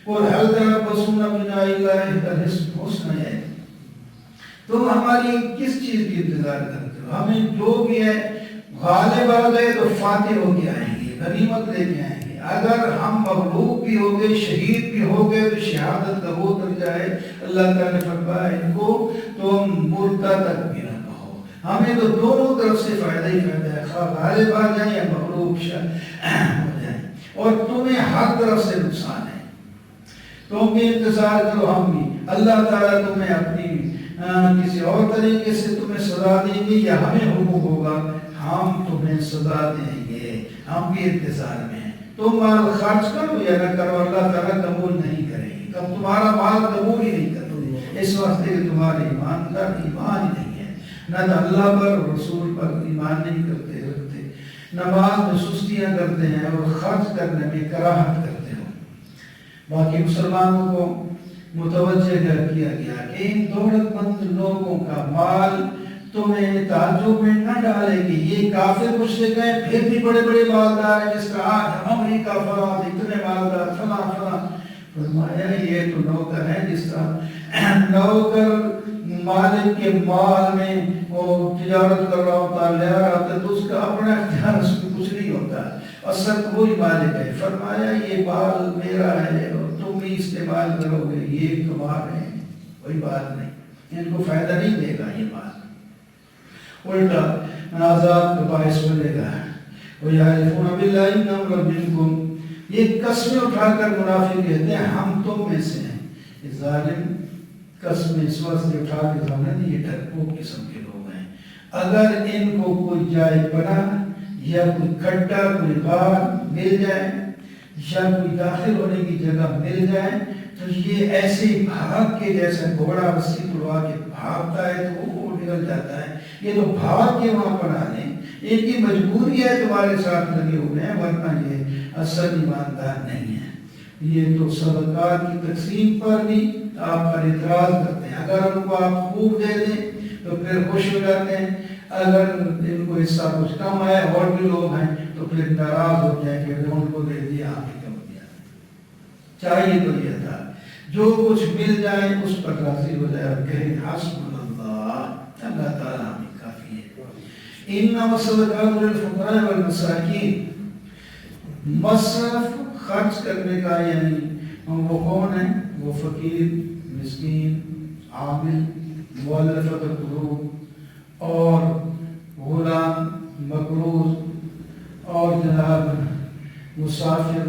اور هل تربصون بنا الا احدى الحسنيين ہے، تم ہماری کس چیز کی انتظار کرتے ہو؟ ہمیں جو بھی ہے غالب آ گئے تو فاتح ہو کے آئیں گے، غنیمت لے کے آئیں گے، اگر ہم مغلوب بھی ہو گئے، شہید بھی ہو گئے تو شہادت کا وہ تک جائے۔ اللہ تعالیٰ نے فرمایا ان کو تم مردہ تک بھی نہ کہو، ہمیں تو دونوں طرف سے فائدہ ہی فائدہ ہے، خواہ غالب آ جائیں یا مغلوب ہو جائیں، اور تمہیں ہر طرف سے نقصان ہے، تم بھی انتظار کرو، ہم بھی۔ اللہ تعالیٰ تمہیں اپنی کسی اور طریقے سے تمہیں سزا دیں گے یا ہمیں حکم ہوگا ہم تمہیں سزا دیں گے، ہم بھی انتظار میں ہیں، تم مال خرچ کرو یا نہ کرو، اللہ تعالیٰ قبول نہیں کرے گی، کب تمہارا مال قبول ہی نہیں کرتے، اس واسطے کہ تمہارے ایماندار ایمان ہی نہیں ہے، نہ اللہ پر اور رسول پر ایمان نہیں کرتے رکھتے، نماز میں سستیاں کرتے ہیں اور خرچ کرنے میں کراہت کرتے ہو۔ باقی مسلمانوں کو متوجہ کیا گیا کہ ان دولت مند لوگوں کا مال تمہیں تعجب میں نہ ڈالے کہ یہ کافر مشرک ہیں پھر بھی بڑے بڑے مالدار ہیں، جس کا آج امریکہ فلان اتنے مالدار فلاں فلاں۔ فرمایا یہ تو نوکر ہیں، جس طرح نوکر مالک کے مال میں وہ تجارت کر رہا ہوتا، لے رہا ہوتا، تو اس کا اپنا اختیار اس میں کچھ نہیں ہوتا، اصل وہی مالک ہے۔ فرمایا یہ مال میرا ہے اور تم ہی استعمال کرو گے، یہ تمہارے ہیں، کوئی بات نہیں، ان کو فائدہ نہیں دے گا یہ مال، الٹا عذاب کا باعث بنے گا۔ وَيَحْلِفُونَ بِاللَّهِ إِنَّهُمْ لَمِنكُمْ، یہ قسمیں اٹھا کر منافق کہتے ہیں ہم تم میں سے ہیں۔ یہ ظالم قسمیں اس واسطے اٹھا کے سامنے، یہ ڈرپوک قسم کے لوگ ہیں، اگر ان کو کوئی جائے پناہ یا کوئی کھڈا کوئی غار مل جائے یا کوئی داخل ہونے کی جگہ مل جائے تو یہ ایسے بھاگ کے، جیسے گھوڑا رسی توڑوا کے بھاگتا ہے تو وہ نکل جاتا ہے، یہ تو بھاگ کے وہاں پناہ لیں، ان کی مجبوری ہے تمہارے ساتھ لگے ہوئے ہیں، ورنہ یہ اصل ایماندار نہیں ہے۔ یہ تو صدقات کی تقسیم پر بھی آپ پر اعتراض کرتے ہیں، اگر ان کو آپ خوب دے دیں تو پھر خوش ہو جاتے ہیں، اگر ان کو حصہ کچھ کم ہے اور بھی لوگ ہیں تو پھر ناراض ہو جائیں کہ ان کو دے دیا آپ ہی کم دیا۔ چاہیے تو یہ تھا جو کچھ مل جائے اس پر راضی ہو جائے اور کہے حسبنا اللہ، اللہ تعالیٰ ہمیں کافی ہے۔ انما الصدقات للفقراء والمساکین، مصرف خرچ کرنے کا یعنی وہ کون ہے؟ وہ فقیر، مسکین، عامل، مؤلفۃ القلوب اور غلام، مقروض اور جناب مسافر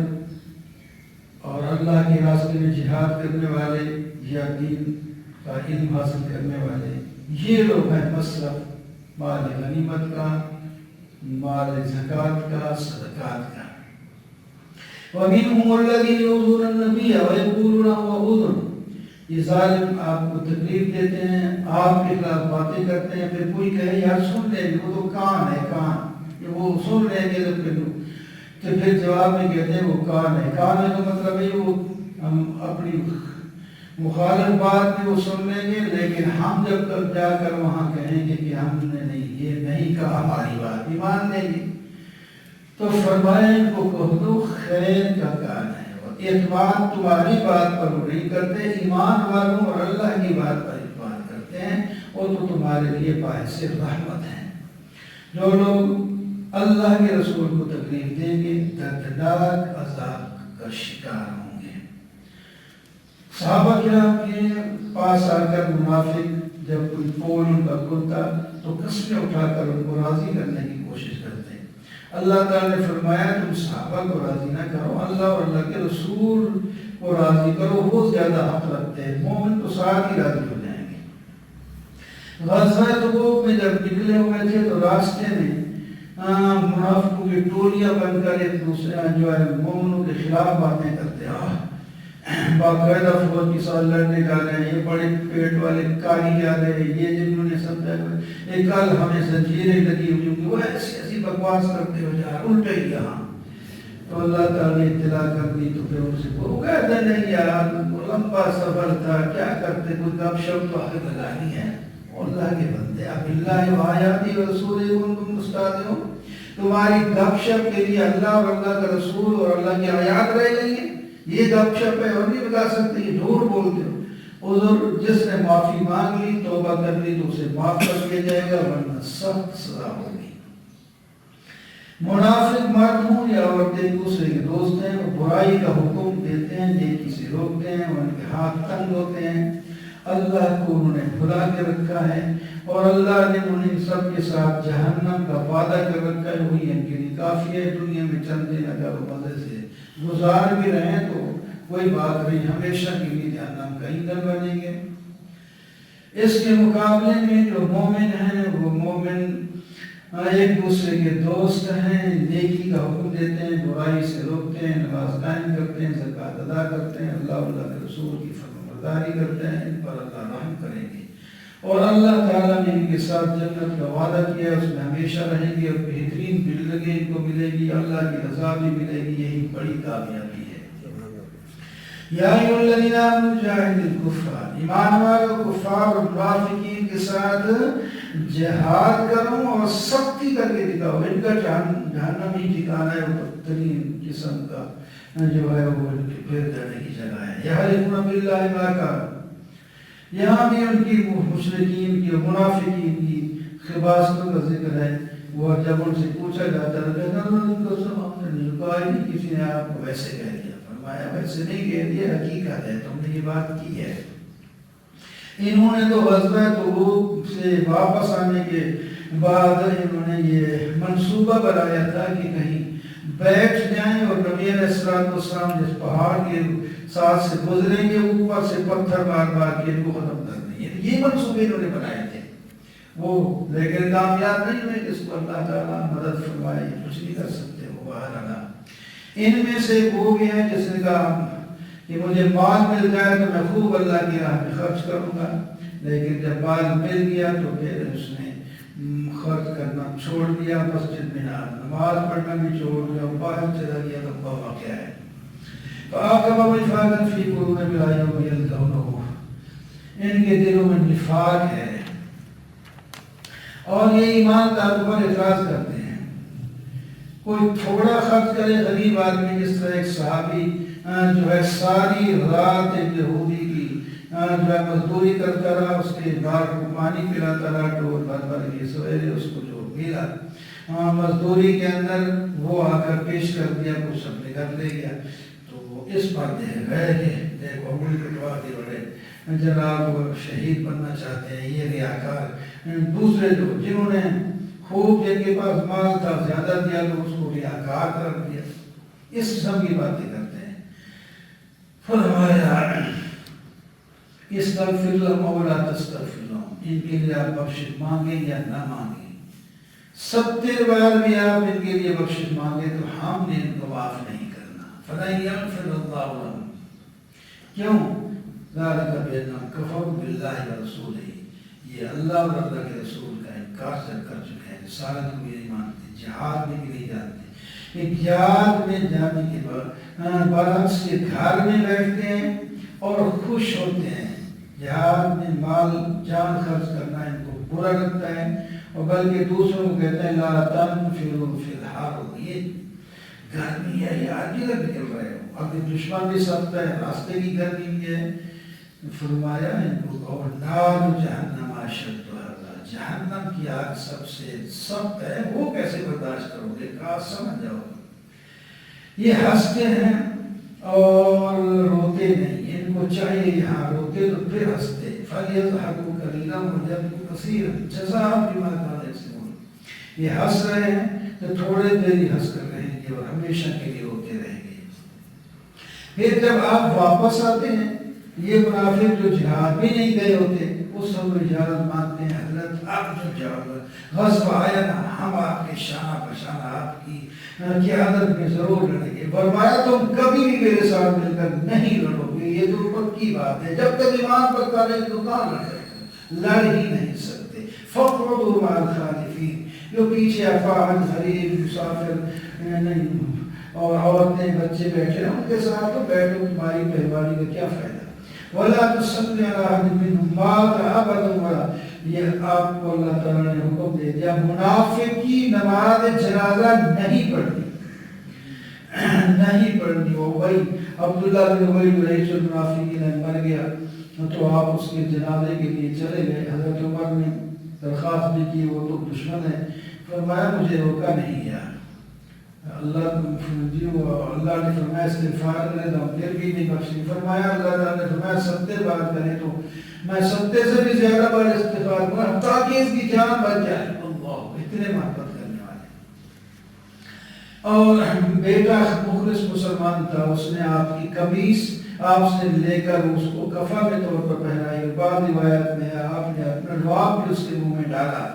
اور اللہ کے راستے میں جہاد کرنے والے یا دین کا علم حاصل کرنے والے، یہ لوگ ہیں مصرف مال غنیمت کا، مال زکوٰۃ کا، صدقات کا۔ وَمِنْهُمُ الَّذِينَ يُؤْذُونَ النَّبِيَّ وَيَقُولُونَ هُوَ أُذُنٌ، یہ ظالم آپ کو تکلیف دیتے ہیں، آپ کے خلاف باتیں کرتے ہیں، پھر کوئی کہے یار سن لیں گے، وہ تو کان ہے، کان، وہ سن لیں گے تو پھر جواب میں کہتے ہیں وہ کان ہے۔ کان ہے کا مطلب ہے وہ ہم اپنی مخالف بات میں وہ سن لیں گے، لیکن ہم جب تک جا کر وہاں کہیں گے کہ ہم نے نہیں، یہ نہیں کہا ہماری بات، ایمان لیں گے۔ تو فرمایا ان کو کہہ دو خیر کا کان ہے، اور اعتماد تمہاری بات پر وہ نہیں کرتے، ایمان والوں اور اللہ کی بات پر اعتماد کرتے ہیں، اور تو تمہارے لیے باعث رحمت ہیں۔ جو لوگ اللہ کے رسول کو تکلیف دیں گے دردناک عذاب کا شکار ہوں گے۔ صحابہ کرام کے پاس آ کر منافق جب کوئی پول ان کا کھلتا تو قسمیں اٹھا کر ان کو راضی کرنے کی کوشش کرتے ہیں۔ اللہ تعالیٰ نے فرمایا تم صحابہ کو راضی نہ کرو، اللہ اور اللہ کے رسول کو راضی کرو، وہ زیادہ حق رکھتے ہیں، مومن تو ساتھ ہی راضی ہو جائیں گے۔ غزوہ تبوک میں جب نکلے ہوئے تھے تو راستے میں منافقوں کی ٹولیاں بن کر ایک دوسرے جو ہے مومنوں کے خلاف باتیں کرتے ہیں، باقاعدہ فوج کی ساتھ لڑنے جا رہے ہیں، یہ بڑے پیٹ والے کاری جا رہے ہیں، یہ جنہوں نے سمجھا ایک کل ہمیں زنجیریں لگی ہوئی ہوں، وہ ایسی ایسی بکواس کرتے ہو جا الٹے ہی یہاں۔ تو اللہ تعالیٰ نے اطلاع کر دی تو پھر ان سے وہ کہتے نہیں یار لمبا سفر تھا، کیا کرتے، کوئی گپ شپ تو آگے لگانی ہے۔ اللہ کے بندے اب اللہ و آیاتی و رسول تم استاد ہو، تمہاری گپ شپ کے لیے اللہ اور اللہ کا رسول اور اللہ کی آیات رہ گئی ہیں، یہ گپ شپ ہے اور نہیں بتا سکتے، یہ جھوٹ بولتے ہو۔ عذر جس نے معافی مانگ لی توبہ کر لی تو اسے معاف کر دیا جائے گا، ورنہ سخت سزا ہوگی۔ منافق مرد ہوں یا عورتیں ایک دوسرے کے دوست ہیں، وہ برائی کا حکم دیتے ہیں، نیکی سے روکتے ہیں، ان کے ہاتھ تنگ ہوتے ہیں، اللہ کو انہوں نے بھلا کے رکھا ہے اور اللہ نے انہیں سب کے ساتھ جہنم کا وعدہ کر رکھا ہے، وہی ان کے لیے کافی ہے۔ دنیا میں چند دن اگر وہ مزے سے گزار بھی رہے تو کوئی بات نہیں، ہمیشہ کے لیے جہنم کا ایندھن بنیں گے۔ اس کے مقابلے میں جو مومن ہیں وہ مومن ایک دوسرے کے دوست ہیں، نیکی کا حکم دیتے ہیں، برائی سے روکتے ہیں، نماز قائم کرتے ہیں، زکوٰۃ ادا کرتے ہیں، اللہ کے رسول کی فرمانبرداری کرتے ہیں، ان پر اللہ رحم کریں گے اور اللہ تعالیٰ نے ان کے ساتھ جنت کا وعدہ کیا، اس میں ہمیشہ رہیں گے اور بہترین زندگی ان کو ملے گی، اللہ کی رضا بھی ملے گی، یہی بڑی کامیابی ہے۔ یا ایھا الذین آمنوا جاہدوا الکفار، ایمان والو کفار اور منافقین کے ساتھ جہاد کرو اور سختی کر کے دکھاؤ، ان کا جہنم ہی ٹھکانہ ہے، بدترین قسم کا جو ہے وہ پھر دینے کی جگہ ہے۔ یحلفون باللہ ما کانوا، یہاں بھی ان کی مشرکین کی اور منافقین کی خباثتوں کا ذکر ہے۔ وہ جب ان سے پوچھا جاتا ہے کہنا ان کو سب ہم نے جھکا ہی نہیں، کسی نے آپ کو ویسے کہہ دیا، فرمایا ویسے نہیں کہہ دیا، حقیقت ہے، تم نے یہ بات کی ہے۔ انہوں نے تو غزوہ تبوک سے واپس آنے کے بعد انہوں نے یہ منصوبہ بنایا تھا کہ کہیں بیٹھ جائیں اور نبی علیہ السلام جس پہاڑ کے ساتھ سے گزریں گے اوپر سے پتھر مار مار کے ان کو ختم کر دیں گے، یہ منصوبے انہوں نے بنائے تھے، وہ لیکن کامیاب نہیں ہوئے، جس کو اللہ تعالیٰ مدد فرمائے کچھ نہیں کر سکتے۔ وہ باہر آنا ان میں سے وہ بھی ہے جس نے کہا کہ مجھے مال مل جائے تو میں خوب اللہ کی راہ میں خرچ کروں گا، لیکن جب مال مل گیا تو پھر اس نے خرچ کرنا چھوڑ دیا، مسجد میں نماز پڑھنا بھی چھوڑ دیا، باہر چلا گیا تو بابا کیا ہے فَأَعْقَبَهُمْ نِفَاقًا فِي قُلُوبِهِمْ إِلَىٰ يَوْمِ يَلْقَوْنَهُ، ان کے دلوں میں نفاق ہے اور یہ ایمانداروں پر اعتراض کرتے ہیں۔ کوئی تھوڑا خرچ کرے غریب آدمی، جس طرح ایک صحابی جو ہے ساری رات ایک یہودی کی جو ہے مزدوری کرتا رہا، اس کے بار کو پانی پلاتا رہا، ڈول بھر بھر کے، سویرے اس کو جو ملا مزدوری کے اندر وہ آ کر پیش کر دیا، کچھ اپنے گھر لے گیا، تو اس پر گئے دیکھو انگلی کٹوا دی، بڑے جناب شہید بننا چاہتے ہیں یہ ریاکار۔ دوسرے جو جنہوں نے خوب جن کے پاس مال تھا زیادہ دیا تو اس کو ریاکار کر دیا، اس قسم کی باتیں کرتے ہیں۔ فرمایا استغفر لهم او لا تستغفر لهم، ان کے لیے آپ بخشش مانگیں یا نہ مانگیں، 70 بار بھی آپ ان کے لیے بخشش مانگیں تو ہم نے ان کو معاف نہیں کرنا۔ فَلَن يَغْفِرَ اللَّهُ لَهُمْ، کیوں؟ ذَلِكَ بِأَنَّهُمْ كَفَرُوا بِاللَّهِ وَرَسُولِهِ، یہ اللہ اور اللہ کے رسول کا انکار سے کر چکے ہیں، رسالت کو بھی نہیں مانتے، جہاد میں بھی نہیں جانتے، ایک جہاد میں جانے کے بعد برعکس کے گھر میں بیٹھتے ہیں اور خوش ہوتے ہیں۔ جہاد میں مال جان خرچ کرنا ان کو برا لگتا ہے، اور بلکہ دوسروں کو کہتے ہیں لا تنفروا فی الحر، یہ گرمی ہے، یہ آج بھی نکل رہے ہو، اب دشمن بھی سخت ہے، راستے کی گرمی بھی ہے۔ فرمایا ان کو اور نار جہنم اشد حرا، جہنم کی آگ سب سے سخت ہے، وہ کیسے برداشت کرو گے؟ کہا سمجھ جاؤ یہ ہنستے ہیں اور روتے نہیں، ان کو چاہیے یہاں روتے تو پھر ہنستے۔ فَلْيَضْحَكُوا قَلِيلًا وَلْيَبْكُوا كَثِيرًا جَزَاءً بِمَا كَانُوا يَكْسِبُونَ۔ یہ ہنس رہے ہیں تو تھوڑے دیر ہی ہنس کر رہیں گے اور ہمیشہ کے لیے روتے رہیں گے۔ پھر جب آپ واپس آتے ہیں، یہ منافق جو جہاد بھی نہیں گئے ہوتے اس سب اجازت مانتے ہیں، حضرت آپ جو جاؤ غصب آیا نا، ہم آپ کے شانہ بشانہ آپ کی قیادت میں ضرور لڑیں گے۔ فرمایا تم کبھی بھی میرے ساتھ مل کر نہیں لڑو گے، یہ تو پکی بات ہے، جب تک ایمان پکا نہیں تو کہاں لڑ ہی نہیں سکتے۔ فَاقْعُدُوا مَعَ الْخَالِفِينَ، جو پیچھے افواج غریب مسافر اور عورتیں بچے بیٹھے ہیں ان کے ساتھ تو بیٹھو، تمہاری پہلوانی کا کیا فائدہ۔ وَلَا تُصَلِّ عَلَىٰ أَحَدٍ مِّنْهُمْ مَاتَ أَبَدًا، یہ آپ کو اللہ تعالیٰ نے حکم دے دیا منافق کی نماز جنازہ نہیں پڑھنی، نہیں پڑھنی۔ عبداللہ بن ابی بن رئیس المنافقین مر گیا تو آپ اس کے جنازے کے لیے چلے گئے، حضرت عمر نے درخواست بھی کی، وہ تو دشمن ہے، فرمایا مجھے روکا نہیں گیا۔ اللہ نے فرمایا استغفار کرے تو پھر بھی نہیں بخشی، فرمایا اللہ تعالیٰ نے فرمایا 70 بار کرے تو میں 70 سے بھی زیادہ بار استغفار کروں تاکہ اس کی جان بچ جائے۔ اللہ اتنے محبت کرنے والے۔ اور بیٹا مخلص مسلمان تھا، اس نے آپ کی قمیص آپ سے لے کر اس کو کفن کے طور پر پہنائی، اور بعض روایت میں آپ نے اپنا لعاب بھی اس کے منہ میں ڈالا،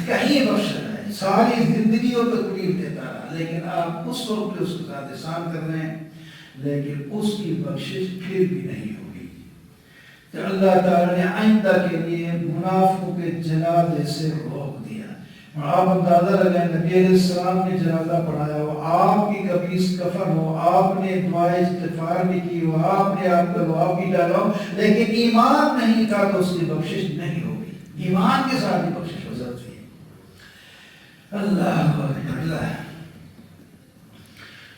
کہیں بخشا ہے، ساری زندگی وہ تکلیف دیتا رہا، لیکن آپ اس وقت بھی اس کے ساتھ احسان کر رہے ہیں، لیکن اس کی بخشش پھر بھی نہیں ہوگی۔ تو اللہ تعالیٰ نے آئندہ کے لیے منافقوں کے جنازے سے روک دیا۔ اور آپ اندازہ لگائیں، نبی علیہ السلام نے جنازہ پڑھایا ہو، آپ کی قمیص کفن ہو، آپ نے دعائے استغفار بھی کی ہو، آپ نے آپ کا لعاب بھی ڈالا ہو، لیکن ایمان نہیں تھا تو اس کی بخشش نہیں ہوگی۔ ایمان کے ساتھ ہی بخشش ہو سکتی ہے۔ اللہ اللہ۔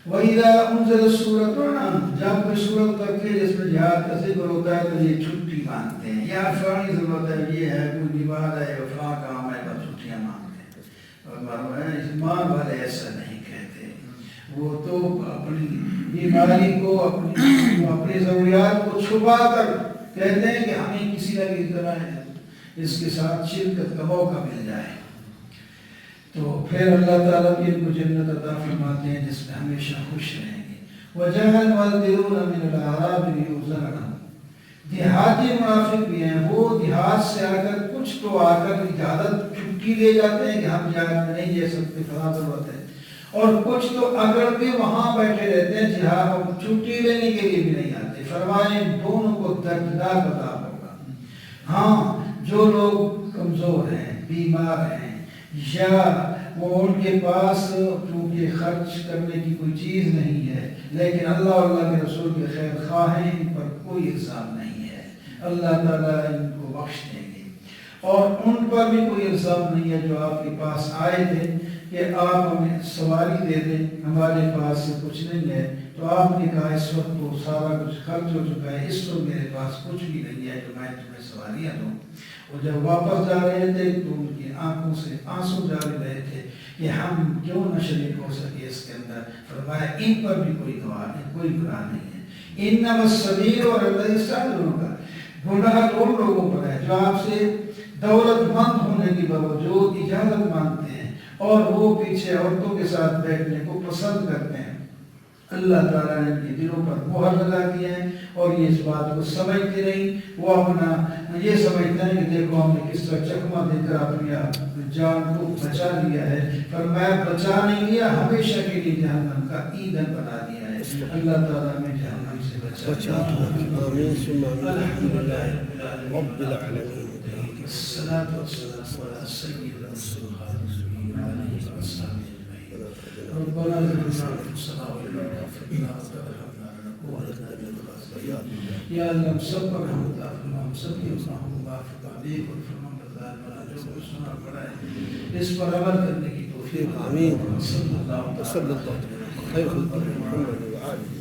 وَإِذَا أُنزِلَتْ سُورَةٌ، جب کوئی سورت کرتے جس میں جہاد کا ذکر ہوتا ہے تو یہ چھٹی مانگتے ہیں، یا فلانی ضرورت ہے، یہ ہے کوئی بیمار ہے، وفا کام ہے، بس چھٹیاں مانگتے ہیں۔ اور ایمان والے ایسا نہیں کہتے، وہ تو اپنی بیماری کو اپنی ضروریات کو چھپا کر کہتے ہیں کہ ہمیں کسی نہ کسی طرح اس کے ساتھ شرکت کا موقع مل جائے، تو پھر اللہ تعالیٰ بھی ان کو جنت عطا فرماتے ہیں جس میں ہمیشہ خوش رہیں گے۔ وَجَعَلَ الْمُعَذِّرُونَ مِنَ الْأَعْرَابِ لِيُؤْذَنَ لَهُمْ، دیہاتی منافق بھی ہیں، وہ دیہات سے آ کر کچھ تو آ کر اجازت چھٹی لے جاتے ہیں کہ ہم جہاد میں نہیں جا سکتے، فلاں ضرورت ہے، اور کچھ تو اگر بھی وہاں بیٹھے رہتے ہیں، جہاد چھٹی لینے کے لیے بھی نہیں آتے۔ فرمائے دونوں کو دردناک عذاب ہوگا۔ ہاں جو لوگ کمزور ہیں، بیمار ہیں، یا وہ ان کے پاس چونکہ خرچ کرنے کی کوئی چیز نہیں ہے، لیکن اللہ اور اللہ کے رسول کے خیر خواہ ہیں، ان پر کوئی الزام نہیں ہے، اللہ تعالیٰ ان کو بخش دیں گے۔ اور ان پر بھی کوئی الزام نہیں ہے جو آپ کے پاس آئے تھے کہ آپ ہمیں سواری دے دیں، ہمارے پاس کچھ نہیں ہے، تو آپ نے کہا اس وقت تو سارا کچھ خرچ ہو چکا ہے، اس وقت میرے پاس کچھ بھی نہیں ہے جو میں تمہیں سواریاں دوں۔ اور جب واپس جا رہے تھے تو ان کی آنکھوں سے آنسو جاری رہے تھے کہ ہم کیوں نہ شریک ہو سکے اس کے اندر۔ فرمایا ان پر بھی کوئی گواہ نہیں، کوئی گناہ نہیں ہے۔ انما السبیل اور اللہ استعجلوا کا گناہ ان لوگوں پر ہے جو آپ سے دولت مند ہونے کی باوجود اجازت مانگتے ہیں اور وہ پیچھے عورتوں کے ساتھ بیٹھنے کو پسند کرتے ہیں۔ اللہ تعالیٰ نے ان کے دلوں پر مہر لگا دی ہے اور یہ اس بات کو سمجھتے نہیں، وہ اپنا یہ سمجھتے ہیں کہ دیکھو ہم نے کس طرح چکمہ دے کر اپنی جان کو بچا لیا ہے۔ فرمایا بچا نہیں لیا، ہمیشہ کے لیے جہنم کا ایندھن بنا دیا ہے۔ اللہ تعالیٰ ہمیں جہنم سے بچا۔ آمین ثم آمین۔ الحمدللہ رب العالمین۔ الصلاۃ والسلام علی سید رسول اللہ ربنا ظلمنا انفسنا وان لم تغفر لنا وترحمنا لنكونن من الخاسرين۔ یا اللہ ہم سب پر رحمت فرما، ہم سب کی گناہوں کو معاف فرما دے اور فرمان بردار بنا، جو کچھ سنا پڑا ہے اس پر عمل کرنے کی توفیق۔ آمین۔ صلی اللہ علیہ وسلم۔ خیر خلق محمد وعلی